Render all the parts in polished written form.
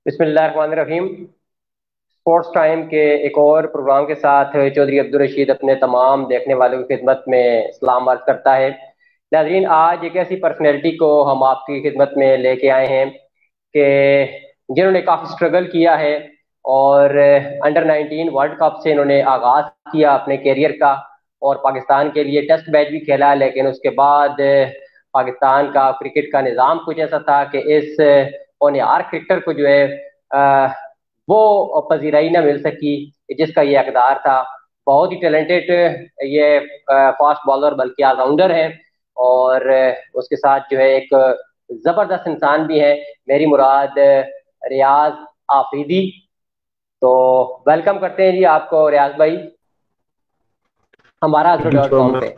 بسم اللہ الرحمن الرحیم۔ اسپورٹس ٹائم کے ایک اور پروگرام کے ساتھ چودھری عبدالرشید اپنے تمام دیکھنے والوں کی خدمت میں سلام عرض کرتا ہے۔ ناظرین، آج ایک ایسی پرسنالٹی کو ہم آپ کی خدمت میں لے کے آئے ہیں کہ جنہوں نے کافی اسٹرگل کیا ہے اور انڈر 19 ورلڈ کپ سے انہوں نے آغاز کیا اپنے کیریئر کا، اور پاکستان کے لیے ٹیسٹ میچ بھی کھیلا، لیکن اس کے بعد پاکستان کا کرکٹ کا نظام کچھ ایسا تھا کہ اس اونیار کرکٹر کو جو ہے وہ پذیرائی نہ مل سکی جس کا یہ اقدار تھا۔ بہت ہی ٹیلنٹڈ یہ فاسٹ بالر بلکہ آل راؤنڈر ہے، اور اس کے ساتھ جو ہے ایک زبردست انسان بھی ہے، میری مراد ریاض آفریدی۔ تو ویلکم کرتے ہیں جی آپ کو ریاض بھائی ہمارا azro.com پہ۔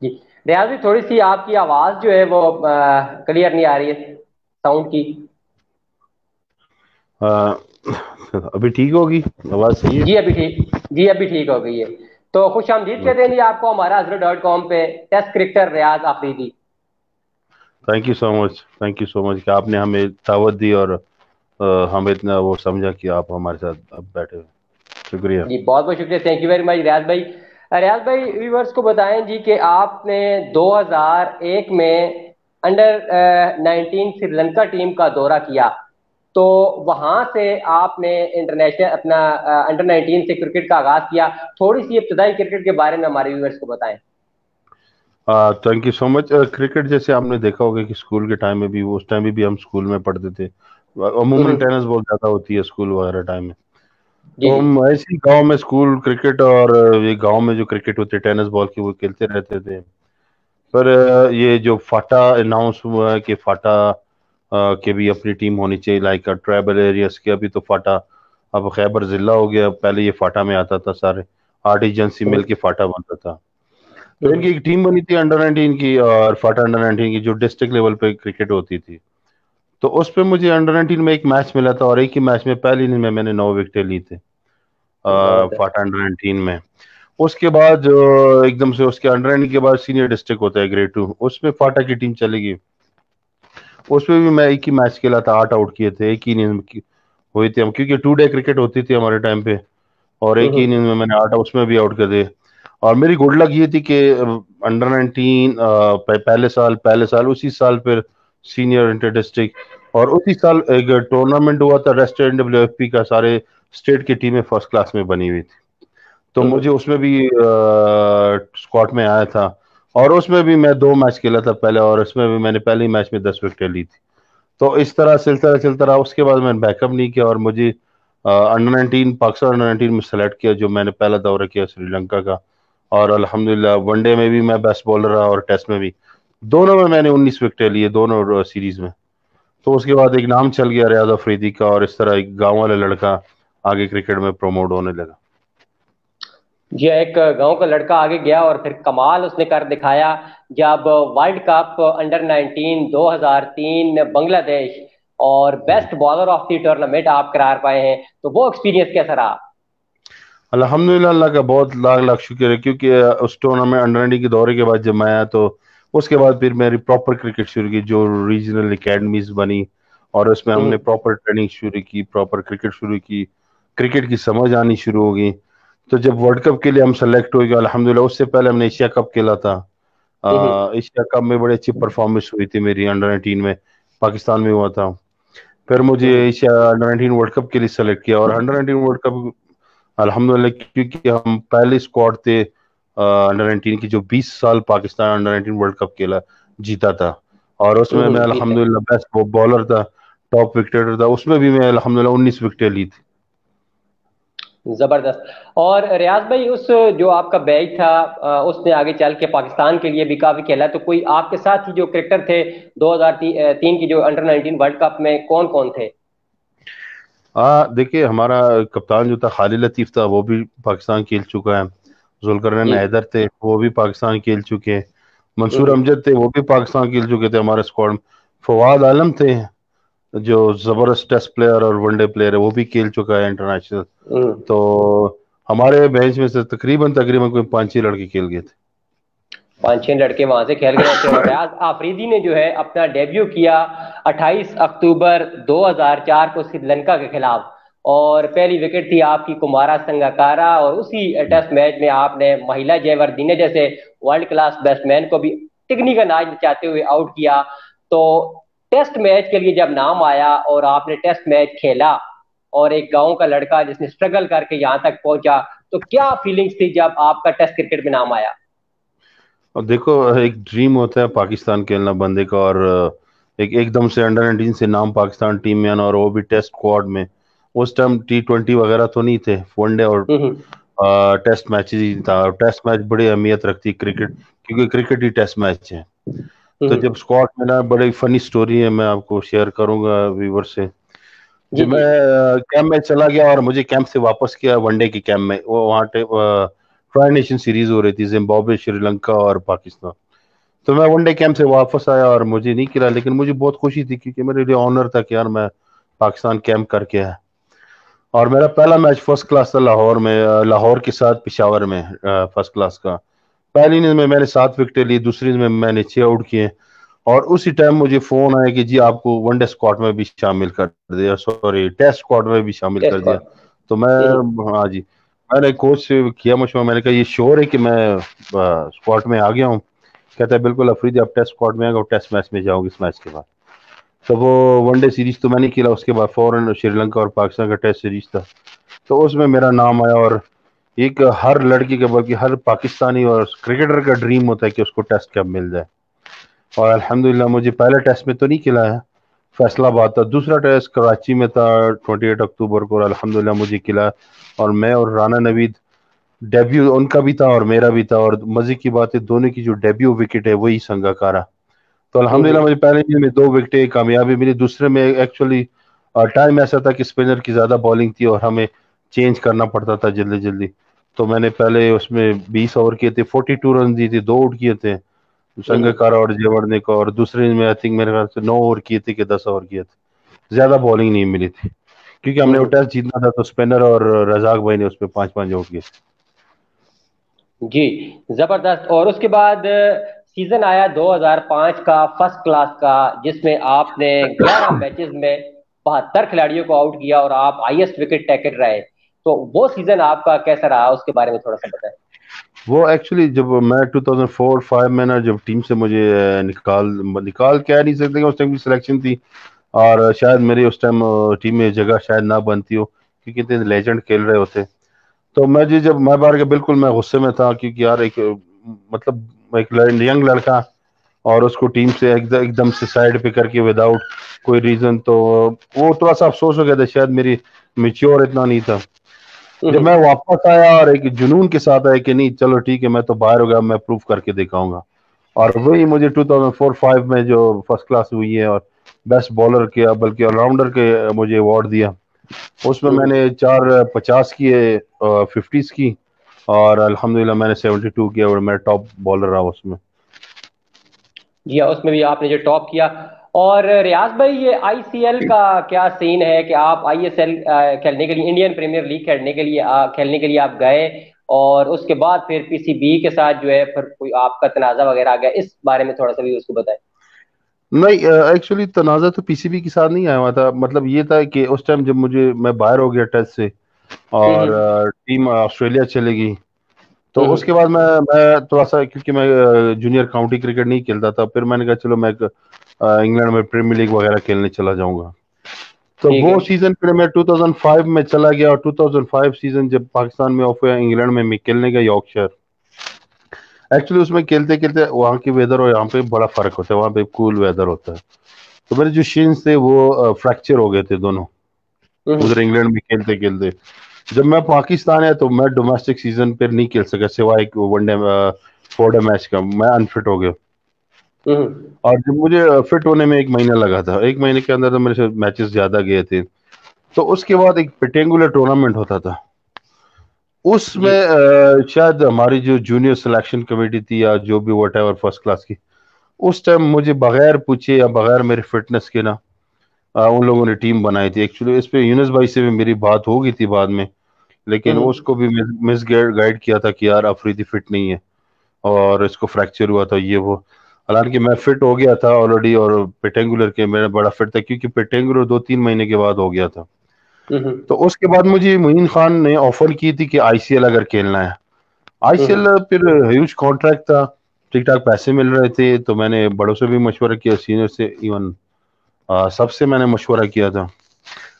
جی ریاض بھائی، تھوڑی سی آپ کی آواز جو ہے وہ کلیئر نہیں آ رہی ہے ساؤنڈ کی۔ ابھی ٹھیک ہوگی؟ آواز صحیح ہے؟ ابھی ٹھیک ہو گئی ہے۔ تو خوش آمدید کہتے ہیں جی آپ کو ہمارا azro.com پہ، test cricketer Riaz Afridi. Thank you so much کہ آپ نے ہمیں دعوت دی اور ہم اتنا وہ سمجھا کہ آپ ہمارے ساتھ اب بیٹھے ہوئے۔ شکریہ جی بہت بہت شکریہ، تھینک یو ویری مچ ریاض بھائی۔ ریاض بھائی ویورز کو بتائیں جی کہ آپ نے 2001 میں انڈر 19 سری لنکا ٹیم کا دورہ کیا، تو وہاں سے آپ نے انٹرنیشنل اپنا انڈر 19 سے کرکٹ کا آغاز کیا۔ تھوڑی سی ابتدائی کرکٹ کے بارے میں ہمارے ویورز کو بتائیں۔ Thank you so much. Cricket جیسے آپ نے دیکھا ہوگا کہ اسکول کے ٹائم میں بھی، اس ٹائم بھی ہم اسکول میں پڑھتے تھے، عموماً ٹینس بہت زیادہ ہوتی ہے اسکول وغیرہ ٹائم میں، تو ہم ایسے ہی گاؤں میں اسکول کرکٹ اور یہ گاؤں میں جو کرکٹ ہوتے ٹینس بال کی وہ کھیلتے رہتے تھے۔ پر یہ جو فاٹا اناؤنس ہوا ہے کہ فاٹا کے بھی اپنی ٹیم ہونی چاہیے، لائک ٹرائبل ایریاز کے، ابھی تو فاٹا اب خیبر ضلع ہو گیا، پہلے یہ فاٹا میں آتا تھا، سارے 8 ایجنسی مل کے فاٹا بنتا تھا۔ تو ان کی ایک ٹیم بنی تھی انڈر 19 کی، اور فاٹا انڈر 19 کی جو ڈسٹرکٹ لیول پہ کرکٹ ہوتی تھی، تو اس پہ مجھے انڈر 19 میں ایک میچ ملا تھا، اور ایک ہی میچ میں پہلی اننگ میں نے 9 وکٹیں لی تھی فاٹا انڈر 19 میں۔ اس کے بعد ایک دم سے اس کے انڈر 19 کے بعد سینئر ڈسٹرکٹ ہوتا ہے گریڈ 2، اس میں فاٹا کی ٹیم چلے گی، اس میں بھی میں ایک ہی میچ کھیلا تھا، 8 آؤٹ کیے تھے، ایک ہی اننگ ہوئی تھی ہم، کیونکہ 2 ڈے کرکٹ ہوتی تھی ہمارے ٹائم پہ، اور ایک ہی اننگ میں نے 8 اس میں بھی آؤٹ کر دے۔ اور میری گڈ لک یہ تھی کہ انڈر 19 پہلے سال اسی سال پھر سینئر انٹر ڈسٹرکٹ، اور اسی سال ایک ٹورنامنٹ ہوا تھا ریسٹ NWFP کا، سارے اسٹیٹ کی ٹیمیں فرسٹ کلاس میں بنی ہوئی تھی، تو مجھے اس میں بھی اسکواڈ میں آیا تھا، اور اس میں بھی میں 2 میچ کھیلا تھا پہلے، اور اس میں بھی میں نے پہلے ہی میچ میں 10 وکٹیں لی تھی۔ تو اس طرح چلتا رہا، اس کے بعد میں نے بیک اپ نہیں کیا، اور مجھے انڈر 19 پاکستان انڈر 19 میں سلیکٹ کیا، جو میں نے پہلا دورہ کیا سری لنکا کا، اور الحمدللہ ون ڈے میں بھی میں بیسٹ بالر رہا، اور ٹیسٹ میں بھی، دونوں میں نے 19 وکٹیں لیے، دونوں سیریز میں۔ تو اس کے بعد ایک نام چل گیا ریاض آفریدی کا، اور اس طرح ایک گاؤں والا لڑکا آگے کرکٹ میں پروموٹ ہونے لگا۔ جی ایک گاؤں کا لڑکا آگے گیا، اور پھر کمال اس نے کر دکھایا جب ورلڈ کپ انڈر 19 2003 بنگلہ دیش اور best bowler of the tournament آپ قرار پائے ہیں، تو وہ ایکسپیرینس کیسا رہا؟ الحمدللہ اللہ کا بہت لاکھ شکر ہے، کیونکہ اس ٹورنامنٹ انڈر 19 کے دورے کے بعد جب میں آیا، تو اس کے بعد پھر میری پراپر کرکٹ شروع کی، جو ریجنل اکیڈمیز بنی، اور اس میں ہم نے پراپر ٹریننگ شروع کی، پراپر کرکٹ شروع کی، کرکٹ کی سمجھ آنی شروع ہو گئی۔ تو جب ورلڈ کپ کے لیے ہم سلیکٹ ہوئے گئے الحمدللہ، اس سے پہلے ہم نے ایشیا کپ کھیلا تھا، ایشیا کپ میں بڑی اچھی پرفارمنس ہوئی تھی میری انڈر 19 میں، پاکستان میں ہوا تھا۔ پھر مجھے ایشیا انڈر 19 ورلڈ کپ کے لیے سلیکٹ کیا، اور انڈر 19 ورلڈ کپ الحمدللہ، کیونکہ ہم پہلے اسکواڈ تھے انڈر 19 کی جو 20 سال پاکستان انڈر 19 ورلڈ کپ کھیلا جیتا تھا، اور اس میں الحمدللہ بیسٹ بالر تھا، ٹاپ وکٹر تھا، اس میں بھی میں الحمدللہ 19 وکٹیں لی تھی۔ زبردست۔ اور ریاض بھائی اس جو آپ کا بیچ تھا اس نے آگے چل کے پاکستان کے لیے بھی کافی کھیلا، تو کوئی آپ کے ساتھ ہی جو کرکٹر تھے 2003 کی جو انڈر 19 ورلڈ کپ میں کون تھے؟ دیکھیے ہمارا کپتان جو تھا خالد لطیف تھا، وہ بھی پاکستان کھیل چکا ہے، ذوالقرنین حیدر تھے، وہ بھی پاکستان کھیل چکے، منصور امجد تھے، وہ بھی پاکستان کھیل چکے تھے ہمارے اسکواڈ میں، فواد عالم تھے جو زبردست ٹیسٹ پلیئر اور ون ڈے پلیئر ہے، وہ بھی کھیل چکا ہے انٹرنیشنل۔ تو ہمارے بینچ میں سے تقریباً کوئی 5 ہی لڑکے کھیل گئے تھے۔ 5-6 لڑکے وہاں سے کھیل گئے تھے. اور ریاض آفریدی نے جو ہے اپنا ڈیبیو کیا 28 اکتوبر 2004 کو سری لنکا کے خلاف, اور پہلی وکٹ تھی آپ کی کمارا سنگاکارا, اور اسی ٹیسٹ میچ میں آپ نے مہیلا جے وردینے جیسے ورلڈ کلاس بیٹس مین کو بھی ٹکنی کا ناچ نچاتے ہوئے آؤٹ کیا. تو ٹیسٹ میچ کے لیے جب نام آیا اور آپ نے ٹیسٹ میچ کھیلا, اور ایک گاؤں کا لڑکا جس نے اسٹرگل کر کے یہاں تک پہنچا, تو کیا فیلنگس تھی جب آپ کا ٹیسٹ کرکٹ میں نام آیا؟ اور دیکھو ایک ڈریم ہوتا ہے پاکستان کھیلنا بندے کا, اور ایک دم سے انڈر 19 سے نام پاکستان ٹیم میں آنا, اور وہ بھی ٹیسٹ اسکواڈ میں. اس ٹائم T20 وغیرہ تو نہیں تھے, ون ڈے اور ٹیسٹ میچ ہی تھا. ٹیسٹ میچ بڑی اہمیت رکھتی کرکٹ, کیونکہ کرکٹ ہی ٹیسٹ میچ ہے. تو جب اسکواڈ میں نا, بڑی فنی سٹوری ہے, میں آپ کو شیئر کروں گا ویور سے. جی جب جی. میں کیمپ میں چلا گیا اور مجھے کیمپ سے واپس کیا ون ڈے کے کیمپ میں, وہ وہاں ٹرائی نیشن سیریز ہو رہی تھی, زمبابوے, شری لنکا اور پاکستان. تو میں ون ڈے کیمپ سے واپس آیا اور مجھے نہیں کھلا, لیکن مجھے بہت خوشی تھی کیونکہ میرے لیے آنر تھا کہ یار میں پاکستان کیمپ کر کے آیا. اور میرا پہلا میچ فرسٹ کلاس تھا لاہور میں, لاہور کے ساتھ پشاور میں, فرسٹ کلاس کا. پہلی اننگز میں نے 7 وکٹیں لی, دوسری اننگز میں نے 6 آؤٹ کیے, اور اسی ٹائم مجھے فون آیا کہ جی آپ کو ون ڈے اسکواڈ میں بھی شامل کر دیا, سوری ٹیسٹ اسکواڈ میں بھی شامل کر ٹیسٹ دیا. تو میں, ہاں جی, میں نے کوچ سے کیا مشورہ, میں نے کہا یہ شور ہے کہ میں اسکواڈ میں آ گیا ہوں؟ کہتا ہے بالکل افریدی, آپ ٹیسٹ اسکواڈ میں آئے گا اور ٹیسٹ میچ میں جاؤ گے اس میچ کے بعد. تو وہ ون ڈے سیریز تو میں نے کھیلا, اس کے بعد فوراً شری لنکا اور پاکستان کا ٹیسٹ سیریز تھا, تو اس میں میرا نام آیا. اور ایک ہر لڑکی کا, بلکہ ہر پاکستانی اور کرکٹر کا ڈریم ہوتا ہے کہ اس کو ٹیسٹ کیپ مل جائے. اور الحمدللہ مجھے پہلے ٹیسٹ میں تو نہیں کھلایا, فیصلہ آباد تھا. دوسرا ٹیسٹ کراچی میں تھا 28 اکتوبر کو, اور الحمدللہ مجھے کھلا. اور میں اور رانا نوید, ڈیبیو ان کا بھی تھا اور میرا بھی تھا, اور مزے کی بات ہے دونوں کی جو ڈیبیو وکٹ ہے وہی سنگاکارا. تو الحمدللہ مجھے پہلے اننگ میں 2 وکٹیں کامیابی ملی. دوسرے میں ایکچولی ٹائم ایسا تھا کہ اسپنر کی زیادہ بالنگ تھی اور ہمیں چینج کرنا پڑتا تھا جلدی جلدی. تو میں نے پہلے اس میں 20 اوور کیے تھے, 42 رن دی تھی, 2 آؤٹ کیے تھے سنگاکارا اور جیوردنے کو, اور دوسرے میں آئی تھنک میرے خیال سے 9 اوور کیے تھے کہ 10 اوور کیے تھے. زیادہ بالنگ نہیں ملی تھی کیونکہ ہم نے وہ ٹیسٹ جیتنا تھا, تو اسپنر اور رزاق بھائی نے اس پہ 5 آؤٹ کیے تھے. جی زبردست. اور اس کے بعد سیزن آیا 2005 کا فرسٹ کلاس کا, جس میں آپ نے 11 میچز میں 72 کھلاڑیوں کو آؤٹ کیا اور آپ ہائیسٹ وکٹ ٹیکر رہے. تو وہ سیزن آپ کا کیسا رہا, اس کے بارے میں تھوڑا سا بتائیں. وہ ایکچولی جب میں 2004-5 میں نا, جب ٹیم سے مجھے نکال کہہ نہیں سکتے کہ اس ٹائم کی سلیکشن تھی, اور شاید میری اس ٹائم ٹیم میں جگہ شاید نہ بنتی ہو کیونکہ اتنے لیجنڈ کھیل رہے ہوتے. تو میں جب میں بار کے بالکل میں غصے میں تھا, کیونکہ یار ایک مطلب ایک ینگ لڑکا, اور اس کو ٹیم سے ایک دم سے سائڈ پہ کر کے وداؤٹ کوئی ریزن, تو وہ تھوڑا سا افسوس ہو گیا تھا, شاید میری میچیور اتنا نہیں تھا. جب میں واپس آیا اور ایک جنون کے ساتھ آیا کہ نہیں چلو ٹھیک ہے, میں تو باہر ہو گیا, میں پروف کر کے دکھاؤں گا. اور وہی مجھے 2004-5 میں جو فرسٹ کلاس ہوئی ہے اور بیسٹ بالر کیا, بلکہ آل راؤنڈر کے مجھے ایوارڈ دیا. اس میں نے 4 50 کیے, 50s کی, اور الحمدللہ میں نے 72 کیا, اور میں ٹاپ بالر رہا اس میں. جی ہاں, اس میں بھی آپ نے جو ٹاپ کیا. اور ریاض بھائی, یہ ICL کا کیا سین ہے کہ آپ ISL کھیلنے کے لیے, انڈین پریمیئر لیگ کھیلنے کے لیے آپ گئے, اور اس کے بعد پھر PCB کے ساتھ جو ہے پھر کوئی آپ کا تنازع وغیرہ آ گیا, اس بارے میں تھوڑا سا بھی اس کو بتائیں. نہیں, ایکچولی تنازع تو PCB کے ساتھ نہیں آیا ہوا تھا. مطلب یہ تھا کہ اس ٹائم جب میں باہر ہو گیا ٹیسٹ سے, اور ٹیم آسٹریلیا چلے گئی, تو اس کے بعد میں تھوڑا سا, کیونکہ میں جونیئر کاؤنٹی کرکٹ نہیں کھیلتا تھا, پھر میں نے کہا چلو میں انگلینڈ میں پریمیئر لیگ وغیرہ کھیلنے چلا جاؤں گا. تو ٹھیک ہے. وہ سیزن پھر میں 2005 میں چلا گیا, اور 2005 سیزن جب پاکستان میں آف ہوا, انگلینڈ میں کھیلنے گیا یارکشائر. ایکچولی اس میں کھیلتے کھیلتے وہاں کی ویدر اور یہاں پہ بڑا فرق ہوتا ہے, وہاں پہ کول ویدر ہوتا ہے. تو میرے جو شینز تھے وہ فریکچر ہو گئے تھے دونوں ادھر انگلینڈ میں کھیلتے کھیلتے. جب میں پاکستان آیا تو میں ڈومیسٹک سیزن پہ نہیں کھیل سکا, سوائے ون ڈے 4 ڈے میچ کا, میں انفٹ ہو گیا. اور جب مجھے فٹ ہونے میں 1 مہینہ لگا تھا, 1 مہینے کے اندر تو میرے سے میچز زیادہ گئے تھے. تو اس کے بعد ایک پیٹنگولر ٹورنامنٹ ہوتا تھا, اس جی میں شاید ہماری جو جونیئر سلیکشن کمیٹی تھی یا جو بھی واٹ ایور فرسٹ کلاس کی, اس ٹائم مجھے بغیر پوچھے یا بغیر میرے فٹنس کے نا ان لوگوں نے ٹیم بنائی تھی. ایکچولی اس پہ یونس بھائی سے بھی میری بات ہو گئی تھی بعد میں, لیکن اس کو بھی مس گائیڈ کیا تھا کہ یار افریدی فٹ نہیں ہے. اور اس کو فریکچر ہوا تھا یہ وہ. حالانکہ میں فٹ ہو گیا تھا آلریڈی, اور پیٹینگولر کے میرا بڑا فٹ تھا, کیونکہ پیٹینگولر 2-3 مہینے کے بعد ہو گیا تھا. تو اس کے بعد مجھے معین خان نے آفر کی تھی کہ آئی سی ایل اگر کھیلنا ہے. آئی سی ایل پھر ہیوج کانٹریکٹ تھا, ٹھیک ٹھاک پیسے مل رہے تھے, تو میں نے بڑوں سے بھی مشورہ کیا, سینئر سے, ایون سب سے میں نے مشورہ کیا تھا.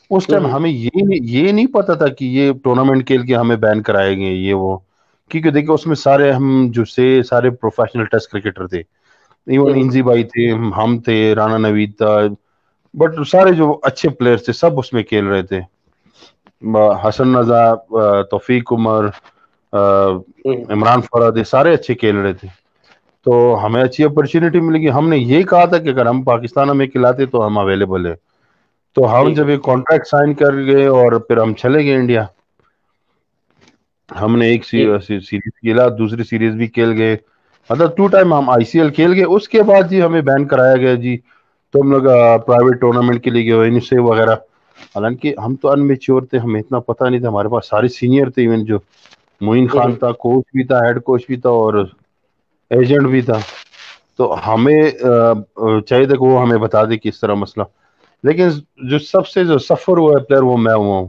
اس ٹائم ہمیں یہ نہیں پتا تھا کہ یہ ٹورنامنٹ کھیل کے ہمیں بین کرائے گے یہ وہ, کیونکہ دیکھیں اس میں سارے ہم جو سارے پروفیشنل ٹیسٹ کرکٹر تھے, ایون انزی بھائی تھے, ہم تھے, رانا نوید تھا, بٹ سارے جو اچھے پلیئرز تھے سب اس میں کھیل رہے تھے. حسن رضا, توفیق عمر, عمران فرحت, یہ سارے اچھے کھیل رہے تھے. تو ہمیں اچھی اپرچونٹی ملے گی. ہم نے یہ کہا تھا کہ اگر ہم پاکستان میں کھلاتے تو ہم اویلیبل ہے. تو ہم جب یہ کانٹریکٹ سائن کر گئے اور پھر ہم چلے گئے انڈیا. ہم نے ایک سیریز کھیلا, دوسری سیریز بھی کھیل گئے, مطلب 2 ٹائم ہم آئی سی ایل کھیل گئے. اس کے بعد جی ہمیں بین کرایا گیا جی, تو ہم لوگ پرائیویٹ ٹورنامنٹ کے لیے گئے NSA وغیرہ. حالانکہ ہم تو ان میچور تھے, ہمیں اتنا پتہ نہیں تھا, ہمارے پاس سارے سینئر تھے, ایون جو معین خان تھا کوچ بھی تھا, ہیڈ کوچ بھی تھا, اور ایجنٹ بھی تھا. تو ہمیں چاہیے تھا کہ وہ ہمیں بتا دے کس طرح مسئلہ. لیکن جو سب سے جو سفر ہوا ہے پلیئر وہ میں ہوا ہوں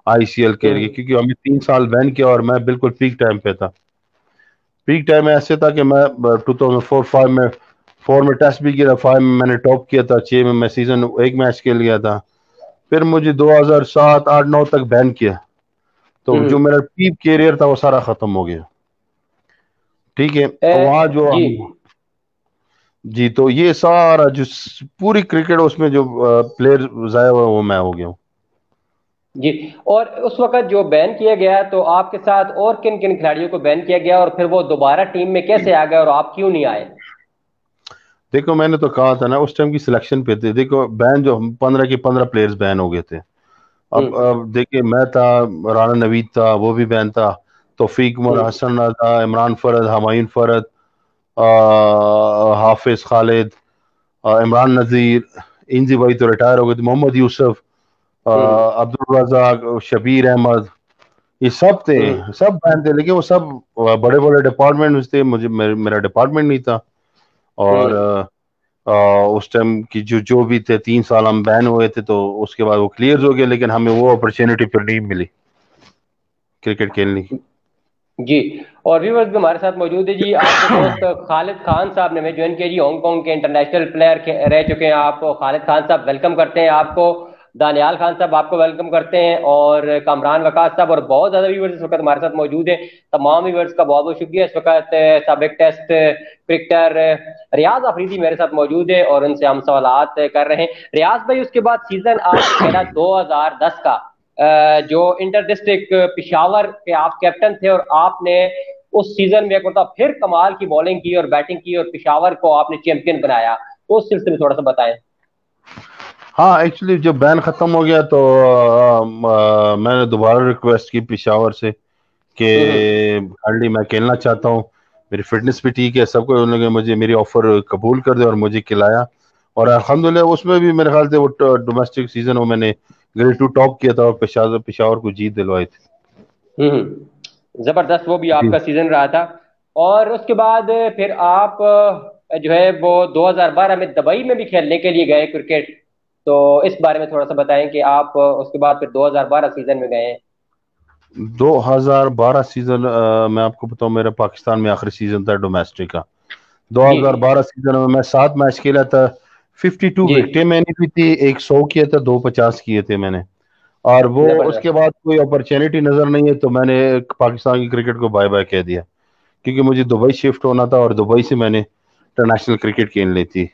آئی سی ایل کے لیے, کیونکہ ہمیں 3 سال بین کیا اور میں بالکل پیک ٹائم پہ تھا. پیک ٹائم ایسے تھا کہ میں 2004-5 میں 4 میں ٹیسٹ بھی کیا تھا, 5 میں میں نے ٹاپ کیا تھا, 6 میں سیزن 1 میچ کھیل گیا تھا. پھر مجھے 2007-8-9 تک بین کیا. تو جو میرا پیک کیریئر تھا وہ سارا ختم ہو گیا. ٹھیک ہے, وہاں جو جی, تو یہ سارا جو پوری کرکٹ اس میں جو پلیئر ضائع ہوا وہ میں ہو گیا ہوں. جی, اور اس وقت جو بین کیا گیا تو آپ کے ساتھ اور کن کن کھلاڑیوں کو بین کیا گیا, اور پھر وہ دوبارہ ٹیم میں کیسے آ گئے اور آپ کیوں نہیں آئے؟ دیکھو میں نے تو کہا تھا نا اس ٹائم کی سلیکشن پہ تھے. دیکھو بین جو 15 کے 15 پلیئرز بین ہو گئے تھے. اب دیکھیں میں تھا, رانا نوید تھا وہ بھی بین تھا, توفیق عمر, حسن رضا, عمران فرد, ہمایون فرد, حافظ خالد, عمران نذیر, انزی بھائی تو ریٹائر ہو گئے تھے, محمد یوسف, عبدالرزاق, شبیر احمد, یہ سب تھے, سب بین تھے. لیکن وہ سب بڑے بڑے ڈپارٹمنٹ تھے, مجھے میرا ڈپارٹمنٹ نہیں تھا. اور اس ٹائم کی جو بھی تھے 3 سال ہم بین ہوئے تھے, تو اس کے بعد وہ کلیئر ہو گئے, لیکن ہمیں وہ اپرچونٹی پھر نہیں ملی کرکٹ کھیلنے کی. جی, اور ویورز بھی ہمارے ساتھ موجود ہے جی. آپ کے دوست خالد خان صاحب نے جوائن کیا جی, ہانگ کانگ کے انٹرنیشنل پلیئر رہ چکے ہیں آپ. خالد خان صاحب ویلکم کرتے ہیں آپ کو. دانیال خان صاحب آپ کو ویلکم کرتے ہیں, اور کامران وقاص صاحب, اور بہت زیادہ ویورز اس وقت ہمارے ساتھ موجود ہیں. تمام ویورز کا بہت بہت شکریہ. اس وقت سابق ٹیسٹ کرکٹر ریاض آفریدی میرے ساتھ موجود ہے اور ان سے ہم سوالات کر رہے ہیں. ریاض بھائی, اس کے بعد سیزن آپ نے کھیلا 2010 کا, جو انٹر ڈسٹرکٹ پشاور کے آپ کیپٹن تھے, اور آپ نے اس سیزن میں ایک مرتبہ پھر کمال کی بالنگ کی اور بیٹنگ کی, اور پشاور کو آپ نے چیمپئن بنایا. تو اس سلسلے میں تھوڑا سا بتائیں. ہاں, ایکچولی جب بین ختم ہو گیا تو میں نے دوبارہ ریکویسٹ کی پشاور سے کہ ہارڈلی میں کھیلنا چاہتا ہوں, میری فٹنس بھی ٹھیک ہے, سب کو انہوں نے مجھے میری آفر قبول کر دیا اور مجھے کھلایا. اور الحمدللہ اس میں بھی میرے خیال سے وہ ڈومیسٹک سیزن میں نے گریڈ 2 ٹاپ کیا تھا اور پشاور کو جیت دلوائی تھی. زبردست, وہ بھی آپ جی. کا سیزن رہا تھا. اور اس کے بعد پھر آپ جو ہے وہ 2012 میں دبئی میں بھی کھیلنے کے لیے گئے کرکٹ. تو اس بارے میں تھوڑا سا بتائیں کہ آپ اس کے بعد پھر 2012 سیزن میں گئے ہیں. 2012 سیزن میں آپ کو بتاؤں میرا پاکستان میں آخری سیزن تھا ڈومیسٹک کا. جی 2012 سیزن میں 7 میچ کھیلا تھا, 52 جی, وکٹیں میں نے بھی تھی, 100 کیا تھا, 250 کیے تھے میں نے. اور وہ اس کے زبردست. بعد کوئی اپرچونٹی نظر نہیں ہے, تو میں نے پاکستان کی کرکٹ کو بائے بائے کہہ دیا, کیونکہ مجھے دبئی شفٹ ہونا تھا اور دبئی سے میں نے انٹرنیشنل کرکٹ کھیل لی تھی.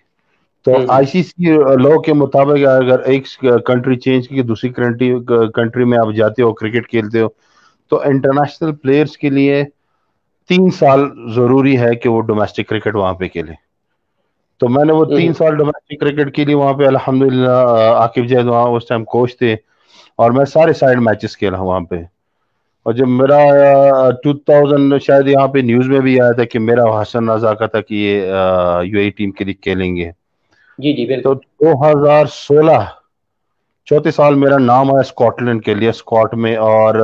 تو آئی سی سی لاء کے مطابق اگر ایک کنٹری چینج کی دوسری کنٹری میں آپ جاتے ہو کرکٹ کھیلتے ہو, تو انٹرنیشنل پلیئرز کے لیے 3 سال ضروری ہے کہ وہ ڈومیسٹک کرکٹ وہاں پہ کھیلے. تو میں نے وہ 3 سال ڈومیسٹک کرکٹ کے لیے وہاں پہ الحمدللہ, عاقب جید وہاں اس ٹائم کوچ تھے, اور میں سارے سائیڈ میچز کھیلا وہاں پہ. اور جب میرا 2000 شاید یہاں پہ نیوز میں بھی آیا تھا کہ میرا حسن رضا کا تھا کہ یہ یو اے ٹیم کے لیے کھیلیں گے. جی جی تو بالکل. 2016 چوتھے سال میرا نام آیا اسکاٹ لینڈ کے لیے, اسکاٹ میں, اور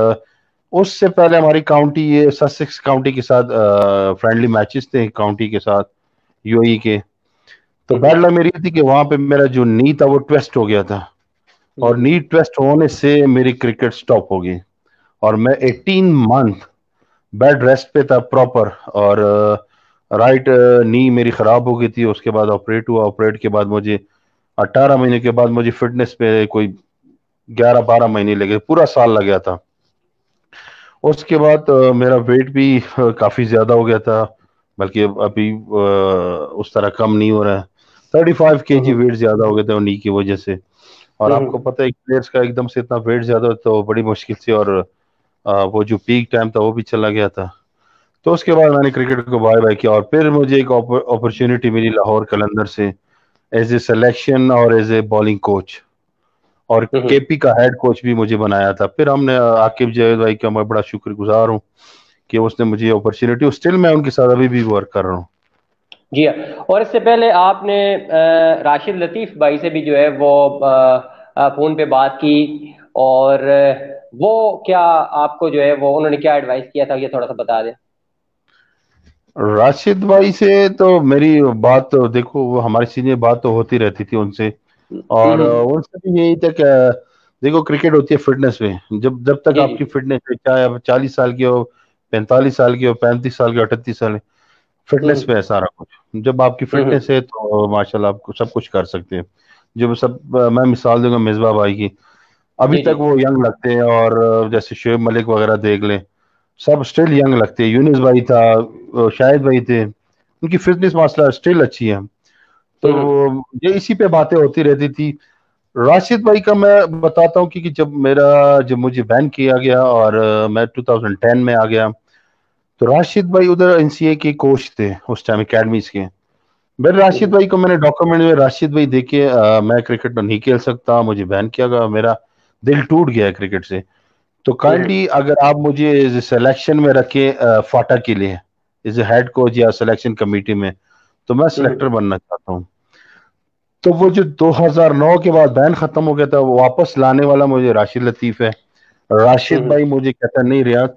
اس سے پہلے ہماری کاؤنٹی یہ سسیکس کاؤنٹی کے ساتھ فرینڈلی میچز تھے کاؤنٹی کے ساتھ یو اے ای کے. تو بیڈ لک میری یہ تھی کہ وہاں پہ میرا جو نی تھا وہ ٹویسٹ ہو گیا تھا, اور نی ٹویسٹ ہونے سے میری کرکٹ سٹاپ ہو گئی, اور میں 18 منتھ بیڈ ریسٹ پہ تھا پراپر, اور رائٹ نی میری خراب ہو گئی تھی. اس کے بعد آپریٹ ہوا, آپریٹ کے بعد مجھے 18 مہینے کے بعد مجھے فٹنس پہ کوئی 11-12 مہینے لگے, پورا سال لگ گیا تھا. اس کے بعد میرا ویٹ بھی کافی زیادہ ہو گیا تھا, بلکہ ابھی اس طرح کم نہیں ہو رہا ہے. 35 kg ویٹ زیادہ ہو گیا تھا انہی کی وجہ سے. اور آپ کو پتہ ہے پلیئرس کا ایک دم سے اتنا ویٹ زیادہ ہوتا تو بڑی مشکل سے, اور وہ جو پیک ٹائم تھا وہ بھی چلا گیا تھا. تو اس کے بعد میں نے کرکٹ کو بائے بائے کیا, اور پھر مجھے ایک اپرچونٹی ملی لاہور قلندر سے ایز اے سلیکشن اور ایز اے بالنگ کوچ, اور کے پی کا ہیڈ کوچ بھی مجھے بنایا تھا. پھر ہم نے عاقب جاوید بھائی کا میں بڑا شکر گزار ہوں کہ اس نے مجھے اپرچونٹی, اسٹل میں ان کے ساتھ ابھی بھی ورک کر رہا ہوں. جی ہاں, اور اس سے پہلے آپ نے راشد لطیف بھائی سے بھی جو ہے وہ فون پہ بات کی, اور وہ کیا آپ کو جو ہے وہ انہوں نے کیا ایڈوائز کیا تھا, یہ تھوڑا سا بتا دیں. راشد بھائی سے تو میری بات تو دیکھو, وہ ہماری سینئر بات تو ہوتی رہتی تھی ان سے, اور ان سے بھی یہی تھا کہ دیکھو کرکٹ ہوتی ہے فٹنس میں, جب تک جی آپ کی فٹنس ہے, چاہے آپ 40 سال کی ہو, 45 سال کی ہو, 35 سال کی, 38 سال, فٹنس پہ ہے سارا کچھ. جب آپ کی فٹنس ہے تو ماشاء اللہ آپ سب کچھ کر سکتے ہیں. جب میں مثال دوں گا مصباح بھائی کی, ابھی جی جی تک وہ ینگ لگتے ہیں, اور جیسے شعیب ملک وغیرہ دیکھ لیں, سب اسٹل ینگ لگتے ہیں. یونس بھائی تھا, شاہد بھائی تھے, ان کی فٹنس مسئلہ اسٹل اچھی ہے. تو یہ اسی پہ باتیں ہوتی رہتی تھی. راشد بھائی کا میں بتاتا ہوں کہ جب مجھے بین کیا گیا اور میں 2010 میں آ گیا, تو راشد بھائی ادھر این سی اے کے کوچ تھے اس ٹائم اکیڈمیز کے. میرے راشد بھائی کو میں نے ڈاکومنٹ میں, راشد بھائی دیکھیے میں کرکٹ میں نہیں کھیل سکتا, مجھے بین کیا گیا, میرا دل ٹوٹ گیا کرکٹ سے. تو کائنڈلی اگر آپ مجھے سلیکشن میں رکھیں فاٹا کے لیے ایز اے ہیڈ کوچ یا سلیکشن کمیٹی میں, تو میں سلیکٹر بننا چاہتا ہوں. تو وہ جو 2009 کے بعد بین ختم ہو گیا تھا, وہ واپس لانے والا مجھے راشد لطیف ہے. راشد بھائی مجھے کہتا نہیں ریاض,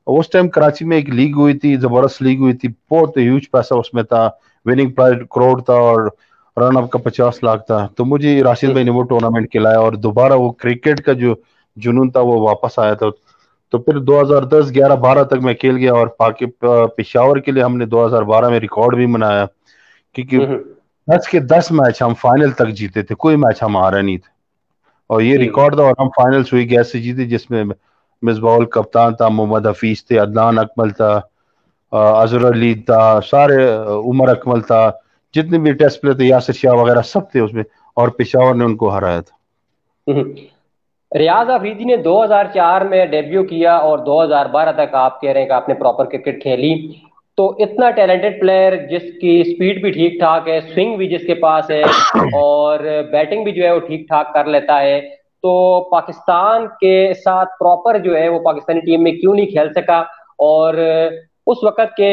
اس ٹائم کراچی میں ایک لیگ ہوئی تھی, زبردست لیگ ہوئی تھی, بہت ہیوج پیسہ اس میں تھا, وننگ پرائز کروڑ تھا, اور رن اپ کا 50 لاکھ تھا. تو مجھے راشد بھائی نے وہ ٹورنامنٹ کھلایا, اور دوبارہ وہ کرکٹ کا جو جنون تھا وہ واپس آیا تھا. تو پھر 2010 11 12 تک میں کھیل گیا, اور پشاور کے لیے ہم نے 2012 میں ریکارڈ بھی بنایا, کیونکہ 10 کے 10 میچ ہم فائنل تک جیتے تھے, کوئی میچ ہم ہارے نہیں تھے, اور یہ جی ریکارڈ تھا. اور ہم فائنل سوئی گیس سے جیتے, جس میں مصباح الکپتان تھا, محمد حفیظ تھے, عدنان اکمل تھا, اظہر علی تھا, سارے, عمر اکمل تھا, جتنے بھی ٹیسٹ پلے تھے, یاسر شاہ وغیرہ سب تھے اس میں, اور پشاور نے ان کو ہرایا تھا. ریاض آفریدی نے 2004 میں ڈیبیو کیا, اور 2012 تک آپ کہہ رہے ہیں کہ آپ نے پراپر کرکٹ کھیلی. تو اتنا ٹیلنٹڈ پلیئر جس کی سپیڈ بھی ٹھیک ٹھاک ہے, سوئنگ بھی جس کے پاس ہے, اور بیٹنگ بھی جو ہے وہ ٹھیک ٹھاک کر لیتا ہے, تو پاکستان کے ساتھ پراپر جو ہے وہ پاکستانی ٹیم میں کیوں نہیں کھیل سکا؟ اور اس وقت کے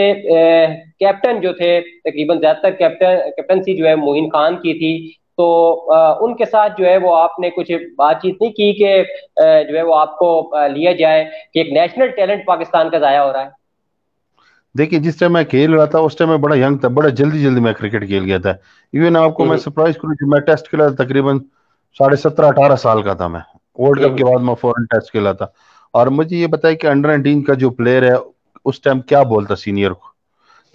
کیپٹن جو تھے, تقریباً زیادہ تر کیپٹنسی جو ہے معین خان کی تھی, تو ان کے ساتھ جو ہے وہ آپ نے کچھ بات چیت نہیں کی کہ جو ہے وہ آپ کو لیا جائے, کہ ایک نیشنل ٹیلنٹ پاکستان کا ضائع ہو رہا ہے؟ دیکھیے جس ٹائم میں کھیل رہا تھا اس ٹائم میں بڑا ینگ تھا, بڑا جلدی میں کرکٹ کھیل گیا تھا. ایون آپ کو میں سرپرائز کروں, کہ میں ٹیسٹ کھیلا تھا تقریباً 17-18 سال کا تھا میں. ورلڈ کپ کے بعد میں فورن ٹیسٹ کھیلا تھا. اور مجھے یہ بتایا کہ انڈر 19 کا جو پلیئر ہے اس ٹائم کیا بولتا سینئر کو,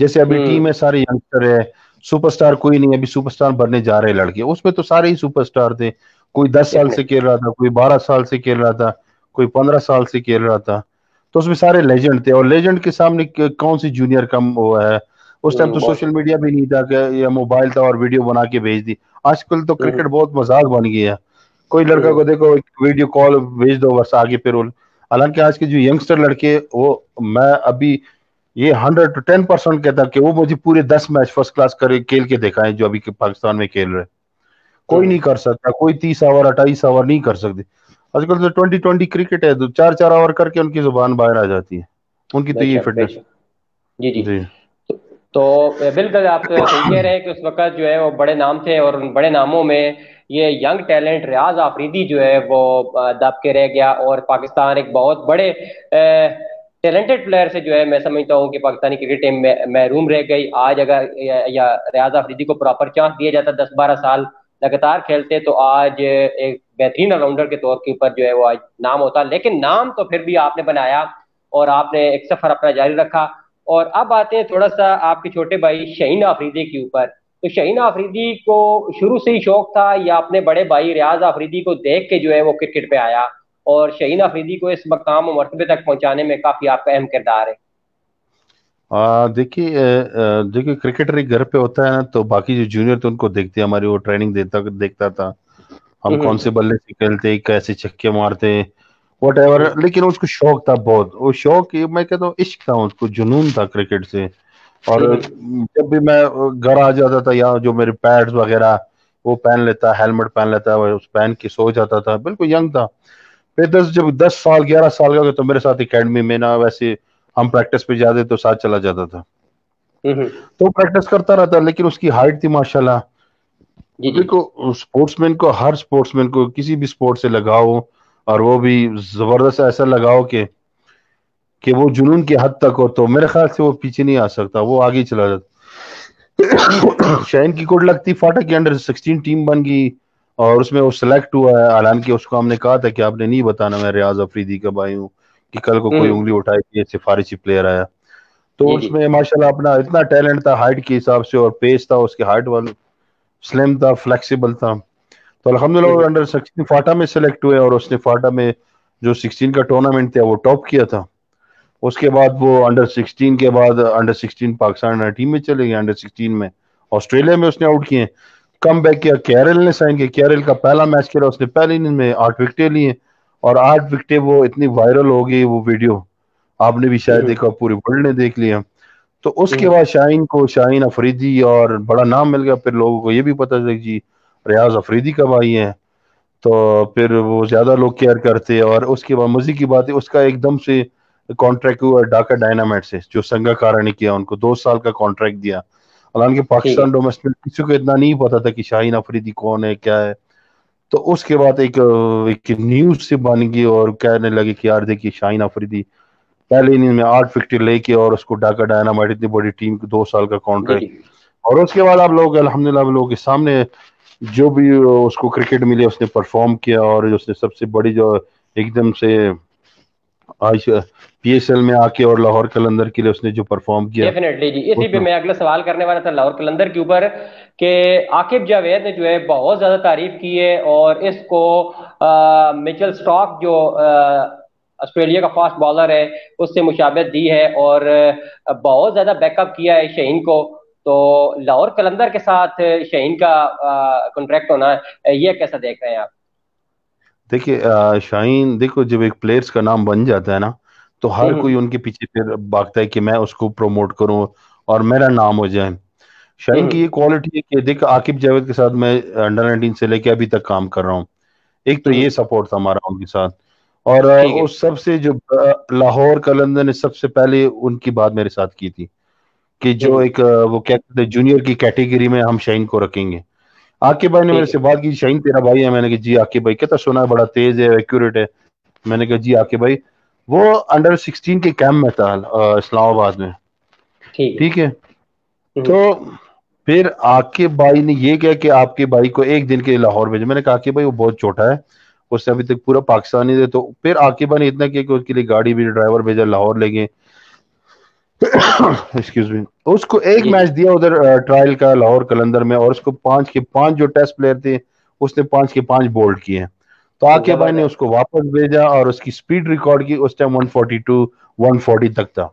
جیسے ابھی ٹیم ہے سارے ینگسٹر ہے, سپر سٹار کوئی نہیں, ابھی سپر سٹار بننے جا رہے لڑکے, اس میں تو سارے ہی سپر سٹار تھے. کوئی 10 سال سے کھیل رہا تھا, کوئی 12 سال سے کھیل رہا تھا, کوئی 15 سال سے کھیل رہا تھا. تو اس میں سارے لیجنڈ تھے, اور لیجنڈ کے سامنے کون سی جونیئر کم ہوا ہے. اس ٹائم تو سوشل میڈیا بھی نہیں تھا کہ یا موبائل تھا اور ویڈیو بنا کے بھیج دی. آج کل تو کرکٹ بہت مزاق بن گیا ہے, کوئی لڑکا کو دیکھو ویڈیو کال بھیج دو بس آگے پھر. حالانکہ آج کے جو ینگسٹر لڑکے, وہ میں ابھی یہ 110% کہتا کہ وہ مجھے پورے 10 میچ فرسٹ کلاس کھیل کے دکھائیں جو ابھی پاکستان میں کھیل رہے. کوئی نہیں کر سکتا, کوئی 30 اوور 28 اوور نہیں کر سکتے. آج کل تو 20 کرکٹ ہے, 4 اوور کر کے ان کی زبان باہر آ جاتی ہے, ان کی تو بے یہ شک بے فٹنس. شک. جی جی. تو بالکل آپ صحیح کہہ رہے ہیں کہ اس وقت جو ہے وہ بڑے نام تھے, اور ان بڑے ناموں میں یہ ینگ ٹیلنٹ ریاض آفریدی جو ہے وہ دب کے رہ گیا، اور پاکستان ایک بہت بڑے ٹیلنٹڈ پلیئر سے جو ہے میں سمجھتا ہوں کہ پاکستانی کرکٹ ٹیم میں محروم رہ گئی. آج اگر یا ریاض آفریدی کو پراپر چانس دیا جاتا 10-12 سال لگاتار کھیلتے تو آج ایک بہترین آل راؤنڈر کے طور کے اوپر جو ہے وہ آج نام ہوتا. لیکن نام تو پھر بھی آپ نے بنایا اور آپ نے ایک سفر اپنا جاری رکھا. اور اب آتے ہیں تھوڑا سا آپ کے چھوٹے بھائی شہین آفریدی کے اوپر. تو شہین آفریدی کو شروع سے ہی شوق تھا یا اپنے بڑے بھائی ریاض آفریدی کو دیکھ کے جو ہے وہ کرکٹ پہ آیا، اور شہین آفریدی کو اس مقام و مرتبے تک پہنچانے میں کافی آپ کا اہم کردار ہے؟ دیکھیے کرکٹر ایک گھر پہ ہوتا ہے نا، تو باقی جو جونیئر تھے ان کو دیکھتے ہماری وہ ٹریننگ دیکھتا تھا، ہم کون سے بلے سے کھیلتے، کیسے چھکے مارتے، واٹ ایور. لیکن اس کو شوق تھا بہت، وہ شوق میں کہتا ہوں عشق تھا، اس کو جنون تھا کرکٹ سے. اور جب بھی میں گھر آ جاتا تھا یا جو میرے پیڈز وغیرہ وہ پہن لیتا، ہیلمٹ پہن لیتا، اس پہن کے سو جاتا تھا. بالکل ینگ تھا. پھر جب 10 سال 11 سال کا ہو گیا تو میرے ساتھ اکیڈمی میں نا، ویسے ہم پریکٹس پہ جاتے تو ساتھ چلا جاتا تھا، تو پریکٹس کرتا رہتا. لیکن اس کی ہائٹ تھی ماشاءاللہ. جی جی دیکھو اسپورٹس مین کو، ہر اسپورٹس مین کو کسی بھی اسپورٹ سے لگاؤ، اور وہ بھی زبردست ایسا لگاؤ کہ وہ جنون کی حد تک ہو، تو میرے خیال سے وہ پیچھے نہیں آ سکتا، وہ آگے ہی چلا جاتا. شائن کی کوڈ لگتی فاٹا کی انڈر 16 ٹیم بن گئی، اور اس میں وہ سلیکٹ ہوا ہے. حالانکہ اس کو ہم نے کہا تھا کہ آپ نے نہیں بتانا میں ریاض افریدی کا بھائی ہوں، کہ کل کو کوئی انگلی اٹھائے کہ یہ سفارشی پلیئر آیا. تو جی اس جی میں ماشاءاللہ اپنا اتنا ٹیلنٹ تھا ہائٹ کے حساب سے، اور پیس تھا اس کے ہائٹ والا، سلیم تھا، فلیکسیبل تھا. تو الحمدللہ وہ انڈر 16 فاٹا میں سلیکٹ ہوئے، اور اس نے فاٹا میں جو 16 کا ٹورنامنٹ تھا وہ ٹاپ کیا تھا. اس کے بعد وہ انڈر 16 کے بعد انڈر 16 پاکستان ٹیم میں چلے گئے. انڈر 16 میں آسٹریلیا میں اس نے آؤٹ کیے، کم بیک کیا. کیرل نے سائن کیا، کیرل کا پہلا میچ کھیلا، اس نے پہلے اننگ میں 8 وکٹیں لیے، اور 8 وکٹیں وہ اتنی وائرل ہو گئی وہ ویڈیو، آپ نے بھی شاید دیکھا، پورے ورلڈ نے دیکھ لیا. تو اس کے بعد شاہین افریدی اور بڑا نام مل گیا. پھر لوگوں کو یہ بھی پتا چلا جی ریاض افریدی کا بھائی ہے، تو پھر وہ زیادہ لوگ کیئر کرتے. اور اس کے بعد مزے کی بات ہے، اس کا ایک دم سے کانٹریکٹ ہوا ڈھاکہ ڈائنامائٹ سے، جو سنگاکارا نے کیا، ان کو 2 سال کا کانٹریکٹ دیا. حالانکہ ٹھیک ہے. پاکستان ڈومیسٹک کسی کو اتنا نہیں پتا تھا کہ شاہین افریدی کون ہے کیا ہے. تو اس کے بعد ایک نیوز سے بن گئی، اور کہنے لگے کہ یار دیکھیے شاہین افریدی پہلے اننگ میں 8 وکٹیں لے کے، اور اس کو ڈھاکہ ڈائنامائٹ اتنی بڑی ٹیم کو 2 سال کا جی جی کانٹریکٹ. اور اس کے بعد آپ لوگ الحمدللہ آپ لوگوں کے سامنے جو بھی اس کو کرکٹ ملی اس نے پرفارم کیا، اور اس نے سب سے بڑی جو ایک دم سے آج PSL میں آ کے اور لاہور قلندر کے لیے اس نے جو پرفارم کیا ڈیفینیٹلی جی. اسی اس پہ میں. میں اگلا سوال کرنے والا تھا لاہور قلندر کے اوپر، کہ عاقب جاوید نے جو ہے بہت زیادہ تعریف کی ہے، اور اس کو مچل سٹاک جو آسٹریلیا کا فاسٹ بالر ہے اس سے مشابہت دی ہے، اور بہت زیادہ بیک اپ کیا ہے شہین کو. تو لاہور قلندر کے ساتھ شہین کا کانٹریکٹ ہونا ہے، یہ کیسا دیکھ رہے ہیں آپ؟ دیکھیے شاہین، دیکھو جب ایک پلیئرز کا نام بن جاتا ہے نا، تو ہر کوئی ان کے پیچھے پھر بھاگتا ہے کہ میں اس کو پروموٹ کروں اور میرا نام ہو جائے. شاہین کی یہ کوالٹی ہے کہ دیکھ عاقب جاوید کے ساتھ میں انڈر 19 سے لے کے ابھی تک کام کر رہا ہوں. ایک تو یہ سپورٹ تھا ہمارا ان کے ساتھ. اور ٹھیک ہے. اس سب سے جو لاہور قلندر نے سب سے پہلے ان کی بات میرے ساتھ کی تھی کہ جو ایک وہ کیا کہتے ہیں جونیئر کی کیٹیگری میں ہم شاہین کو رکھیں گے. عاقب بھائی نے میرے ٹھیک سے ہے. بات کی، شاہین تیرا بھائی ہے. میں نے کہا جی. عاقب بھائی کہتا سنا ہے بڑا تیز ہے، ایکوریٹ ہے. میں نے کہا جی عاقب بھائی. وہ انڈر 16 کے کیمپ میں تھا اسلام آباد میں، ٹھیک ٹھیک ہے. ہے. تو پھر عاقب بھائی نے یہ کہا کہ آپ کے بھائی کو ایک دن کے لیے لاہور بھیجے. میں نے کہا عاقب بھائی وہ بہت چھوٹا ہے، اس سے ابھی تک پورا پاکستانی تھے. تو پھر عاقب بھائی نے اتنا کیا کہ اس کے لیے گاڑی بھی، ڈرائیور بھیجا، لاہور لے گئے. Excuse me. اس کو ایک جی جی. میچ دیا ادھر ٹرائل کا لاہور قلندر میں، اور اس کو 5 کے 5 جو ٹیسٹ پلیئر تھے اس نے 5 کے 5 بولڈ کیے. تو عاقب بھائی نے اس زبردست. کو واپس بھیجا، اور اس کی سپیڈ ریکارڈ کی اس ٹائم 142 140 تک تھا.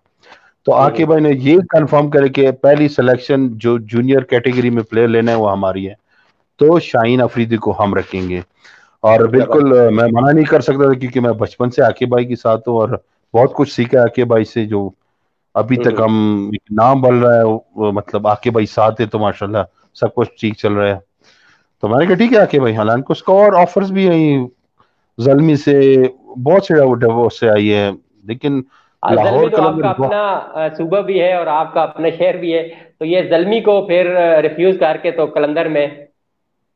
تو عاقب بھائی نے یہ کنفرم کرے کہ پہلی سلیکشن جو جونیئر کیٹیگری میں پلیئر لینا ہے وہ ہماری ہے، تو شاہین افریدی کو ہم رکھیں گے. اور بالکل زبردست. میں منع نہیں کر سکتا تھا، کیونکہ میں بچپن سے عاقب بھائی کے ساتھ ہوں، اور بہت کچھ سیکھا ہے عاقب بھائی سے. جو ابھی تک ہم نام بن رہا ہے وہ مطلب عاقب بھائی ساتھ ہے، تو ماشاءاللہ سب کچھ ٹھیک چل رہا ہے. تو میں نے کہا ٹھیک ہے عاقب بھائی. حالانکہ اس کو اور آفرز بھی آئی زلمی سے، بہت سے اس سے آئی ہے، لیکن زلمی لاہور تو آپ کا قلندر اپنا صوبہ بھی ہے اور آپ کا اپنا شہر بھی ہے، تو یہ زلمی کو پھر ریفیوز کر کے تو قلندر میں.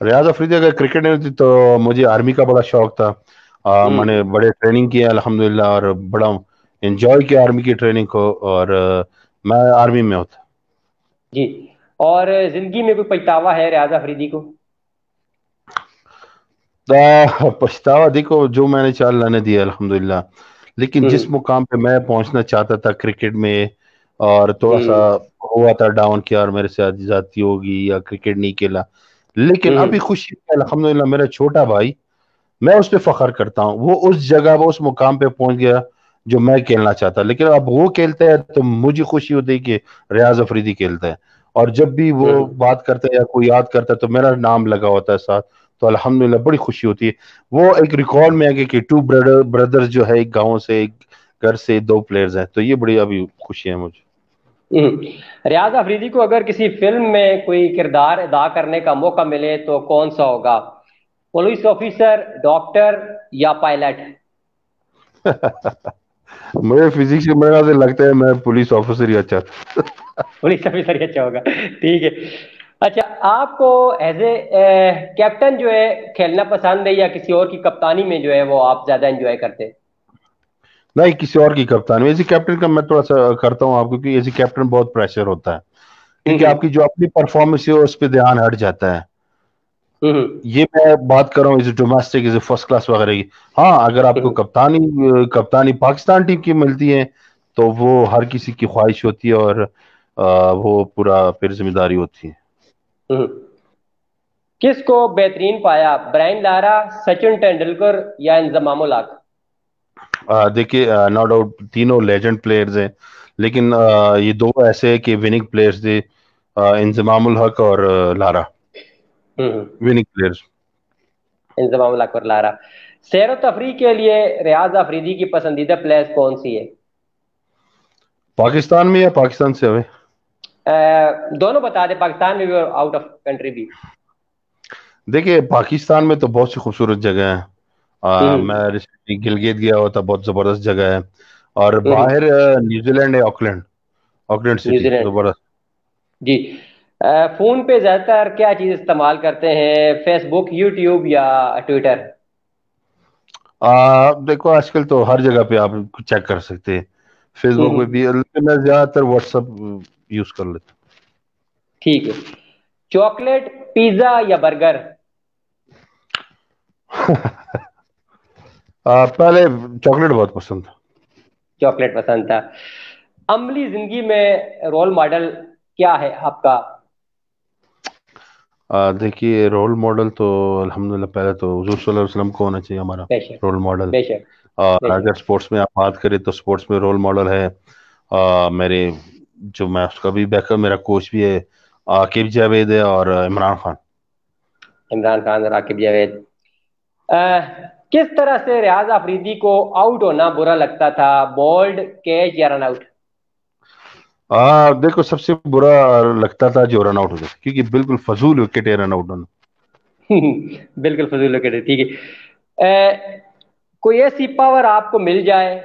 ریاض افریدی اگر کرکٹ نہیں ہوتی تو مجھے آرمی کا بڑا شوق تھا. میں نے بڑے ٹریننگ کیا الحمدللہ, اور بڑا انجوائے کیا آرمی کی ٹریننگ کو, اور میں آرمی میں ہوتا. جی, اور زندگی میں کوئی پچھتاوا ہے ریاض افریدی کو؟ پچھتاوا دیکھو, جو میں نے چار لانے دیا الحمدللہ, لیکن جس مقام پہ میں پہنچنا چاہتا تھا کرکٹ میں, اور تھوڑا سا ہوا تھا ڈاؤن کیا اور میرے سے جاتی ہوگی یا کرکٹ نہیں کھیلا, لیکن ابھی خوشی ہے الحمدللہ. میرا چھوٹا بھائی, میں اس پہ فخر کرتا ہوں, وہ اس جگہ وہ اس مقام پہ پہنچ گیا جو میں کھیلنا چاہتا, لیکن اب وہ کھیلتا ہے تو مجھے خوشی ہوتی ہے کہ ریاض افریدی کھیلتا ہے, اور جب بھی وہ بات کرتا ہے یا کوئی یاد کرتا ہے تو میرا نام لگا ہوتا ہے ساتھ, تو الحمدللہ بڑی خوشی ہوتی ہے. وہ ایک ریکارڈ میں ہے کہ ٹو بردر جو ہے ایک گاؤں سے, ایک گھر سے دو پلیئرز ہیں, تو یہ بڑی ابھی خوشی ہے مجھے. ریاض افریدی کو اگر کسی فلم میں کوئی کردار ادا کرنے کا موقع ملے تو کون سا ہوگا؟ پولیس آفیسر, ڈاکٹر یا پائلٹ؟ مجھے فزکس کے میرے سے لگتا ہے میں پولیس آفیسر ہی اچھا تھا. پولیس آفیسر ہی اچھا ہوگا, ٹھیک ہے. اچھا, آپ کو ایز اے کیپٹن جو ہے کھیلنا پسند ہے یا کسی اور کی کپتانی میں جو ہے وہ آپ زیادہ انجوائے کرتے ہیں؟ نہیں, کسی اور کی کپتان, ایسی کیپٹن کا میں تھوڑا سا کرتا ہوں آپ, کیونکہ ایسی کیپٹن بہت پریشر ہوتا ہے, کیونکہ آپ کی جو اپنی پرفارمنس ہے اس پہ دھیان ہٹ جاتا ہے. یہ میں بات کر رہا ہوں از ڈومیسٹک, از فرسٹ کلاس وغیرہ کی. ہاں, اگر آپ کو کپتانی پاکستان ٹیم کی ملتی ہے تو وہ ہر کسی کی خواہش ہوتی ہے, اور وہ پورا پھر ذمہ داری ہوتی ہے. کس کو بہترین پایا, برائن لارا, سچن ٹینڈولکر یا انضمام الحق؟ دیکھیے, نو ڈاؤٹ تینوں لیجنڈ پلیئرز ہیں, لیکن یہ دو ایسے ہیں کہ وننگ پلیئرز تھے, انضمام الحق اور لارا, وننگ پلیئرز. انضمام الحق اور لارا. سیر و تفریح کے لیے ریاض افریدی کی پسندیدہ پلیس کون سی ہے؟ پاکستان میں یا پاکستان سے ہوئے؟ دونوں بتا دیں, پاکستان میں بھی اور آؤٹ آف کنٹری بھی. دیکھیے, پاکستان میں تو بہت سی خوبصورت جگہ ہیں. میں گلگت گیا ہوا تھا, بہت زبردست جگہ ہے. اور باہر نیوزی لینڈ ہے, آکلینڈ نیوزی سٹی, لینڈ. زبردست. جی, فون پہ زیادہ تر کیا چیز استعمال کرتے ہیں, فیس بک, یوٹیوب یا ٹویٹر؟ دیکھو, آج کل تو ہر جگہ پہ آپ چیک کر سکتے ہیں, فیس بک پہ بھی, لیکن میں زیادہ تر واٹس ایپ یوز کر لیتا ہوں. ٹھیک ہے. چاکلیٹ, پیزا یا برگر؟ پہلے چاکلیٹ بہت پسند تھا. چاکلیٹ پسند تھا. عملی زندگی میں رول ماڈل کیا ہے آپ کا؟ دیکھیے, رول ماڈل تو الحمدللہ پہلے تو حضور صلی اللہ علیہ وسلم کو ہونا چاہیے ہمارا بے شک, رول ماڈل. بے شک, اور بے اگر شک. سپورٹس میں آپ بات کریں تو سپورٹس میں رول ماڈل ہے میرے, جو میں اس کا بھی بیکر, میرا کوچ بھی ہے, عاقب جاوید ہے, اور عمران خان. عمران خان اور عاقب جاوید. کس طرح سے ریاض افریدی کو آؤٹ ہونا برا لگتا تھا, بولڈ, کیچ یا رن آؤٹ؟ دیکھو, سب سے برا لگتا تھا جو رن آؤٹ ہوتا تھا, کیونکہ بالکل فضول وکٹ ہے رن آؤٹ ہونا. بالکل فضول وکٹ ہے, ٹھیک ہے. کوئی ایسی پاور آپ کو مل جائے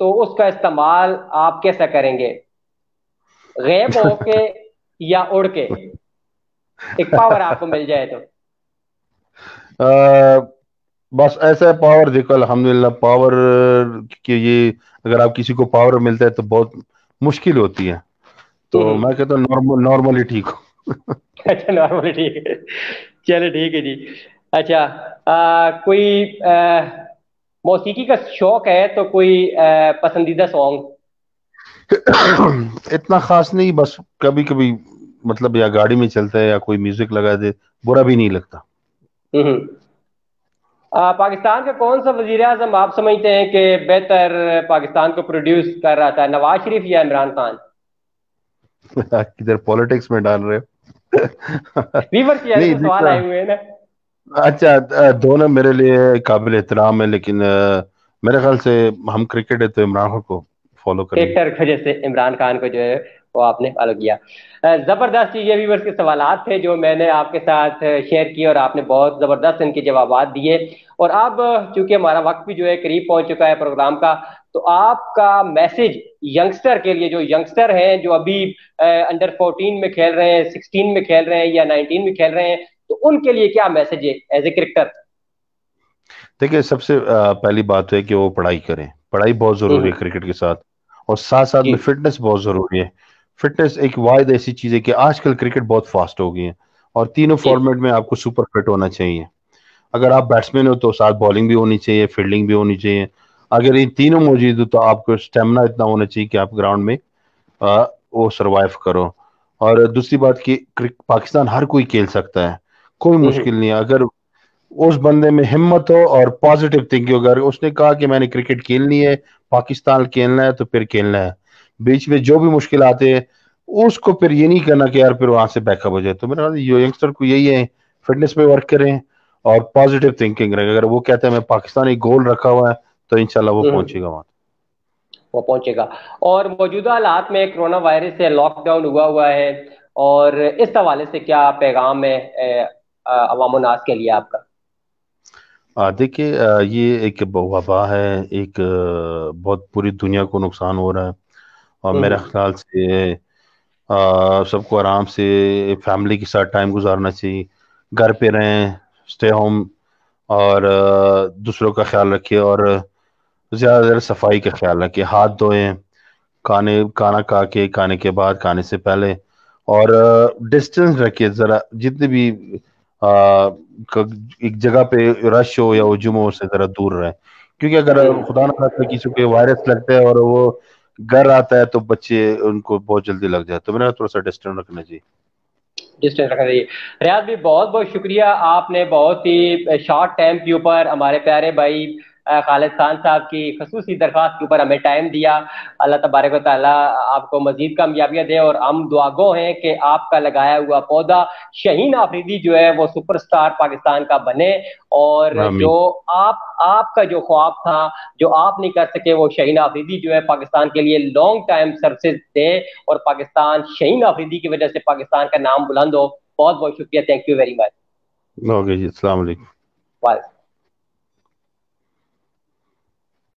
تو اس کا استعمال آپ کیسا کریں گے, غیب ہو کے یا اڑ کے؟ ایک پاور آپ کو مل جائے تو. بس ایسا پاور, دیکھو الحمدللہ پاور کہ یہ اگر آپ کسی کو پاور ملتا ہے تو بہت مشکل ہوتی ہے, تو میں کہتا ہوں نارملی ٹھیک ہو. اچھا, نارملی ٹھیک ہے, چلے ٹھیک ہے جی. اچھا, کوئی موسیقی کا شوق ہے تو کوئی پسندیدہ سانگ؟ اتنا خاص نہیں, بس کبھی کبھی مطلب یا گاڑی میں چلتا ہے یا کوئی میوزک لگا دے, برا بھی نہیں لگتا. پاکستان کا کون سا وزیر اعظم آپ سمجھتے ہیں کہ بہتر پاکستان کو پروڈیوس کر رہا تھا, نواز شریف یا عمران خان؟ کدھر پالیٹکس میں ڈال رہے ہو؟ ویور کی نہیں سے سوال دیکھا, آئے ہوئے ہیں نا. اچھا, دونوں میرے لیے قابل احترام ہے, لیکن میرے خیال سے ہم کرکٹ ہے تو عمران خان کو فالو کریں گے. کرکٹر کی وجہ سے عمران خان کو جو ہے وہ آپ نے فالو کیا. زبردست, یہ ویورز کے سوالات تھے جو میں نے آپ کے ساتھ شیئر کیے, اور آپ نے بہت زبردست ان کے جوابات دیے. اور اب چونکہ ہمارا وقت بھی جو ہے قریب پہنچ چکا ہے پروگرام کا, تو آپ کا میسج ینگسٹر کے لیے, جو ینگسٹر ہیں جو ابھی انڈر 14 میں کھیل رہے ہیں, 16 میں کھیل رہے ہیں یا 19 میں کھیل رہے ہیں, تو ان کے لیے کیا میسج ہے ایز اے کرکٹر؟ دیکھیے سب سے پہلی بات ہے کہ وہ پڑھائی کریں، پڑھائی بہت ضروری ہے کرکٹ کے ساتھ، اور ساتھ ساتھ جی میں فٹنس بہت ضروری ہے۔ فٹنس ایک واحد ایسی چیز ہے کہ آج کل کرکٹ بہت فاسٹ ہو گئی ہے، اور تینوں جی فارمیٹ میں آپ کو سپر فٹ ہونا چاہیے۔ اگر آپ بیٹسمین ہو تو ساتھ بالنگ بھی ہونی چاہیے، فیلڈنگ بھی ہونی چاہیے۔ اگر یہ تینوں موجود ہو تو آپ کو اسٹیمنا اتنا ہونا چاہیے کہ آپ گراؤنڈ میں وہ سروائیو کرو۔ اور دوسری بات کہ پاکستان ہر کوئی کھیل سکتا ہے، کوئی مشکل نہیں ہے۔ اگر اس بندے میں ہمت ہو اور پازیٹیو تھنکنگ، اگر اس نے کہا کہ میں نے کرکٹ کھیلنی ہے، پاکستان کھیلنا ہے، تو پھر کھیلنا ہے۔ بیچ میں جو بھی مشکلات ہیں اس کو پھر یہ نہیں کرنا کہ یار پھر وہاں سے بیک اپ ہو جائے۔ تو میرا ینگسٹر کو یہی ہے، فٹنس پہ ورک کریں اور پازیٹیو تھنکنگ رہیں۔ اگر وہ کہتے ہیں میں پاکستان ایک گول رکھا ہوا ہے تو انشاءاللہ وہ پہنچے گا وہاں۔ وہ پہنچے گا۔ اور موجودہ حالات میں کرونا وائرس سے لاک ڈاؤن ہوا ہے، اور اس حوالے سے کیا پیغام ہے عوام الناس کے لیے آپ کا؟ دیکھیے یہ ایک وبا ہے، ایک بہت پوری دنیا کو نقصان ہو رہا ہے، اور میرے خیال سے سب کو آرام سے فیملی کے ساتھ ٹائم گزارنا چاہیے، گھر پہ رہیں، اسٹے ہوم، اور دوسروں کا خیال رکھیے، اور زیادہ سے زیادہ صفائی کا خیال رکھیے، ہاتھ دھوئیں، کھانا کھا کے، کھانے کے بعد، کھانے سے پہلے، اور ڈسٹینس رکھیے ذرا، جتنے بھی ایک جگہ پہ رش ہو یا ہجوم ہو سے ذرا دور رہیں، کیونکہ اگر خدا نہ خاصہ کسی کو وائرس لگتا ہے اور وہ گھر آتا ہے تو بچے ان کو بہت جلدی لگ جاتا ہے، تو میرا تھوڑا سا ڈسٹینس رکھنا چاہیے۔ ڈسٹینس رکھنا چاہیے۔ ریاض بھی بہت بہت شکریہ، آپ نے بہت ہی شارٹ ٹائم کے اوپر ہمارے پیارے بھائی خالد خان صاحب کی خصوصی درخواست کے اوپر ہمیں ٹائم دیا۔ اللہ تبارک و تعالیٰ آپ کو مزید کامیابیاں دے، اور ہم دعا گو ہیں کہ آپ کا لگایا ہوا پودا شہین آفریدی جو ہے وہ سپر سٹار پاکستان کا بنے، اور آمین۔ جو آپ کا جو خواب تھا، جو آپ نہیں کر سکے، وہ شہین آفریدی جو ہے پاکستان کے لیے لانگ ٹائم سروسز دے، اور پاکستان شہین آفریدی کی وجہ سے پاکستان کا نام بلند ہو۔ بہت بہت شکریہ، thank you very much. Okay جی، السلام علیکم۔